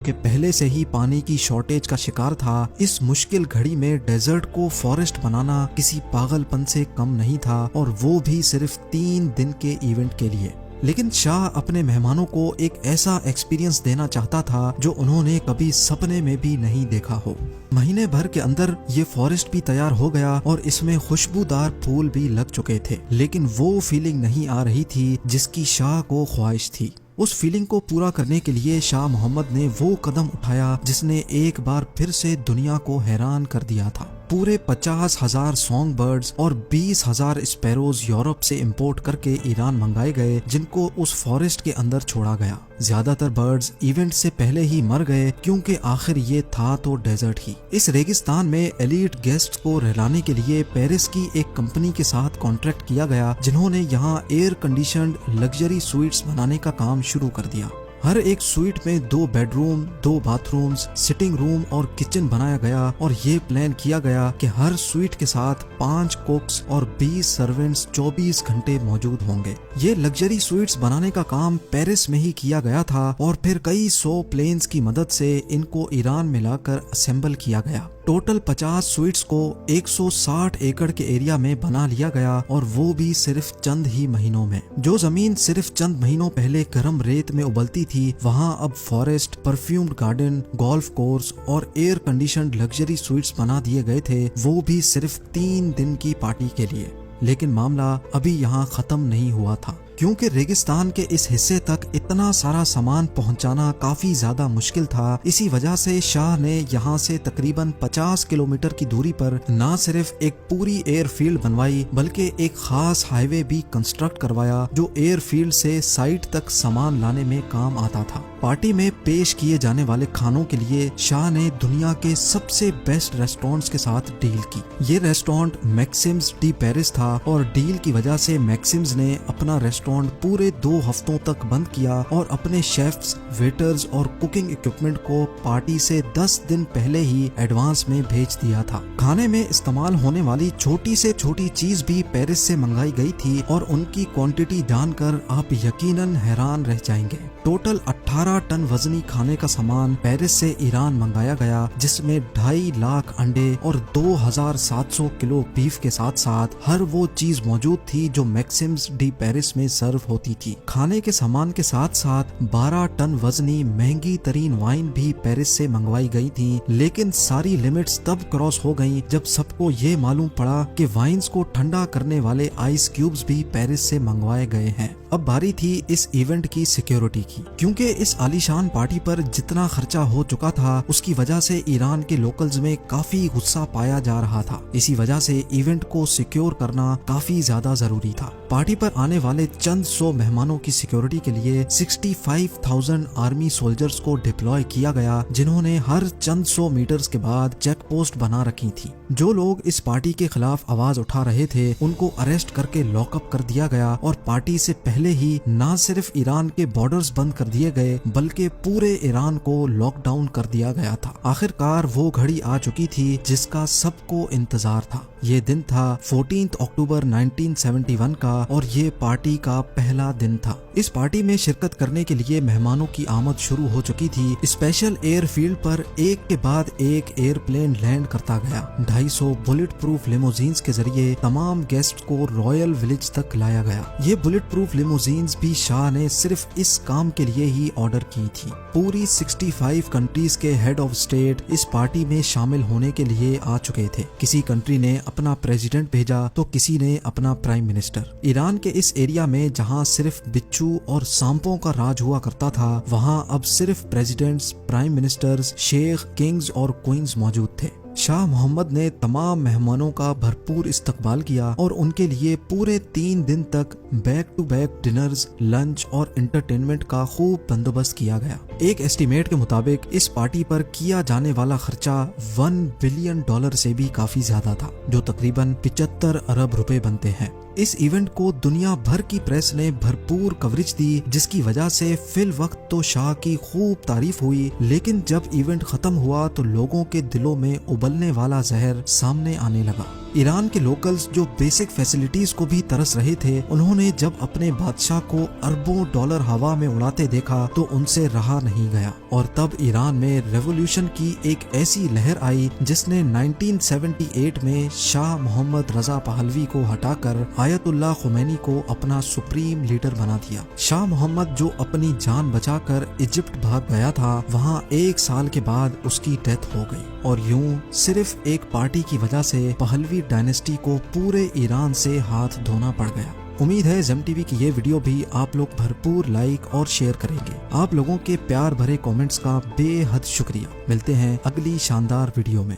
کہ پہلے سے ہی پانی کی شارٹیج کا شکار تھا، اس مشکل گھڑی میں ڈیزرٹ کو فارسٹ بنانا کسی پاگل پن سے کم نہیں تھا، اور وہ بھی صرف 3 دن کے ایونٹ کے لیے۔ لیکن شاہ اپنے مہمانوں کو ایک ایسا ایکسپیرینس دینا چاہتا تھا جو انہوں نے کبھی سپنے میں بھی نہیں دیکھا ہو۔ مہینے بھر کے اندر یہ فارسٹ بھی تیار ہو گیا اور اس میں خوشبودار پھول بھی لگ چکے تھے، لیکن وہ فیلنگ نہیں آ رہی تھی جس کی شاہ کو خواہش تھی۔ اس فیلنگ کو پورا کرنے کے لیے شاہ محمد نے وہ قدم اٹھایا جس نے ایک بار پھر سے دنیا کو حیران کر دیا تھا۔ پورے 50,000 سانگ برڈز اور 20,000 اسپیروز یورپ سے امپورٹ کر کے ایران منگائے گئے، جن کو اس فارسٹ کے اندر چھوڑا گیا۔ زیادہ تر برڈز ایونٹ سے پہلے ہی مر گئے کیونکہ آخر یہ تھا تو ڈیزرٹ ہی۔ اس ریگستان میں ایلیٹ گیسٹ کو رہلانے کے لیے پیرس کی ایک کمپنی کے ساتھ کانٹریکٹ کیا گیا، جنہوں نے یہاں ایئر کنڈیشنڈ لگژری سویٹس بنانے کا کام شروع کر دیا۔ ہر ایک سویٹ میں 2 bed room, 2 bath rooms, sitting روم اور کچن بنایا گیا، اور یہ پلان کیا گیا کہ ہر سویٹ کے ساتھ 5 کوکس اور 20 سرونٹس 24 گھنٹے موجود ہوں گے۔ یہ لگژری سویٹس بنانے کا کام پیرس میں ہی کیا گیا تھا، اور پھر کئی 100 پلینز کی مدد سے ان کو ایران میں لا کر اسمبل کیا گیا۔ ٹوٹل 50 سویٹس کو 160 ایکڑ کے ایریا میں بنا لیا گیا، اور وہ بھی صرف چند ہی مہینوں میں۔ جو زمین صرف چند مہینوں پہلے گرم ریت میں ابلتی تھی، وہاں اب forest, perfumed garden, golf course اور ایئر کنڈیشنڈ لگژری سویٹس بنا دیے گئے تھے، وہ بھی صرف 3 دن کی پارٹی کے لیے۔ لیکن معاملہ ابھی یہاں ختم نہیں ہوا تھا، کیونکہ ریگستان کے اس حصے تک اتنا سارا سامان پہنچانا کافی زیادہ مشکل تھا۔ اسی وجہ سے شاہ نے یہاں سے تقریباً 50 کلومیٹر کی دوری پر نہ صرف ایک پوری ایئر فیلڈ بنوائی، بلکہ ایک خاص ہائی وے بھی کنسٹرکٹ کروایا جو ایئر فیلڈ سے سائٹ تک سامان لانے میں کام آتا تھا۔ پارٹی میں پیش کیے جانے والے کھانوں کے لیے شاہ نے دنیا کے سب سے بیسٹ ریسٹورنٹس کے ساتھ ڈیل کی۔ یہ ریسٹورنٹ میکسمز ڈی پیرس تھا، اور ڈیل کی وجہ سے میکسمز نے اپنا ریسٹورنٹ پورے 2 ہفتوں تک بند کیا، اور اپنے شیفز، ویٹرز اور کوکنگ اکوپمنٹ کو پارٹی سے 10 دن پہلے ہی ایڈوانس میں بھیج دیا تھا۔ کھانے میں استعمال ہونے والی چھوٹی سے چھوٹی چیز بھی پیرس سے منگائی گئی تھی، اور ان کی کوانٹٹی جان کر آپ یقیناً حیران رہ جائیں گے۔ ٹوٹل 18 ٹن وزنی کھانے کا سامان پیرس سے ایران منگایا گیا، جس میں 2.5 لاکھ انڈے اور 2,700 کلو بیف کے ساتھ ساتھ ہر وہ چیز موجود تھی جو میکسمز ڈی پیرس میں سرو ہوتی تھی۔ کھانے کے سامان کے ساتھ ساتھ 12 ٹن وزنی مہنگی ترین وائن بھی پیرس سے منگوائی گئی تھی، لیکن ساری لیمٹس تب کراس ہو گئیں جب سب کو یہ معلوم پڑا کہ وائنز کو ٹھنڈا کرنے والے آئس کیوبز بھی پیرس سے منگوائے گئے ہیں۔ اب باری تھی اس ایونٹ کی سیکیورٹی کی، کیونکہ اس عالیشان پارٹی پر جتنا خرچہ ہو چکا تھا اس کی وجہ سے ایران کے لوکلز میں کافی غصہ پایا جا رہا تھا۔ اسی وجہ سے ایونٹ کو سیکیور کرنا کافی زیادہ ضروری تھا۔ پارٹی پر آنے والے چند 100 مہمانوں کی سیکیورٹی کے لیے 65,000 آرمی سولجرز کو ڈپلوائے کیا گیا، جنہوں نے ہر چند 100 میٹرز کے بعد چیک پوسٹ بنا رکھی تھی۔ جو لوگ اس پارٹی کے خلاف آواز اٹھا رہے تھے ان کو اریسٹ کر کے لاک اپ کر دیا گیا، اور پارٹی سے پہلے ہی نہ صرف ایران کے بارڈرز بند کر دیے گئے بلکہ پورے ایران کو لاک ڈاؤن کر دیا گیا تھا۔ آخر کار وہ گھڑی آ چکی تھی جس کا سب کو انتظار تھا۔ یہ دن تھا 14 اکتوبر 1971 کا، اور یہ پارٹی کا پہلا دن تھا۔ اس پارٹی میں شرکت کرنے کے لیے مہمانوں کی آمد شروع ہو چکی تھی۔ اسپیشل ایئر فیلڈ پر ایک کے بعد ایک ایئر پلین لینڈ کرتا گیا۔ 250 بلٹ پروف لیموزینز کے ذریعے تمام گیسٹ کو رائل ولیج تک لایا گیا۔ یہ بلٹ پروف لیموزینز بھی شاہ نے صرف اس کام کے لیے ہی آرڈر کی تھی۔ پوری 65 کنٹریز کے ہیڈ آف اسٹیٹ اس پارٹی میں شامل ہونے کے لیے آ چکے تھے۔ کسی کنٹری نے اپنا پریزیڈنٹ بھیجا تو کسی نے اپنا پرائم منسٹر۔ ایران کے اس ایریا میں جہاں صرف بچھو اور سانپوں کا راج ہوا کرتا تھا، وہاں اب صرف پریزیڈنٹس، پرائم منسٹرز، شیخ، کنگز اور کوئنز موجود تھے۔ شاہ محمد نے تمام مہمانوں کا بھرپور استقبال کیا، اور ان کے لیے پورے 3 دن تک back to back dinners, lunch اور انٹرٹینمنٹ کا خوب بندوبست کیا گیا۔ ایک ایسٹیمیٹ کے مطابق اس پارٹی پر کیا جانے والا خرچہ $1 بلین سے بھی کافی زیادہ تھا، جو تقریباً 75 ارب روپے بنتے ہیں۔ اس ایونٹ کو دنیا بھر کی پریس نے بھرپور کوریج دی، جس کی وجہ سے فی الوقت تو شاہ کی خوب تعریف ہوئی، لیکن جب ایونٹ ختم ہوا تو لوگوں کے دلوں میں ابلنے والا زہر سامنے آنے لگا۔ ایران کے لوکلز جو بیسک فیسلٹیز کو بھی ترس رہے تھے، انہوں نے جب اپنے بادشاہ کو اربوں ڈالر ہوا میں اڑاتے دیکھا تو ان سے رہا نہیں گیا، اور تب ایران میں ریولوشن کی ایک ایسی لہر آئی جس نے 1978 میں شاہ محمد رضا پہلوی کو ہٹا کر آیت اللہ خمینی کو اپنا سپریم لیڈر بنا دیا۔ شاہ محمد جو اپنی جان بچا کر ایجپٹ بھاگ گیا تھا، وہاں 1 سال کے بعد اس کی ڈیتھ ہو گئی، اور یوں صرف ایک پارٹی کی وجہ سے پہلوی ڈائنیسٹی کو پورے ایران سے ہاتھ دھونا پڑ گیا۔ امید ہے زیم ٹی وی کی یہ ویڈیو بھی آپ لوگ بھرپور لائک اور شیئر کریں گے۔ آپ لوگوں کے پیار بھرے کامنٹس کا بے حد شکریہ۔ ملتے ہیں اگلی شاندار ویڈیو میں۔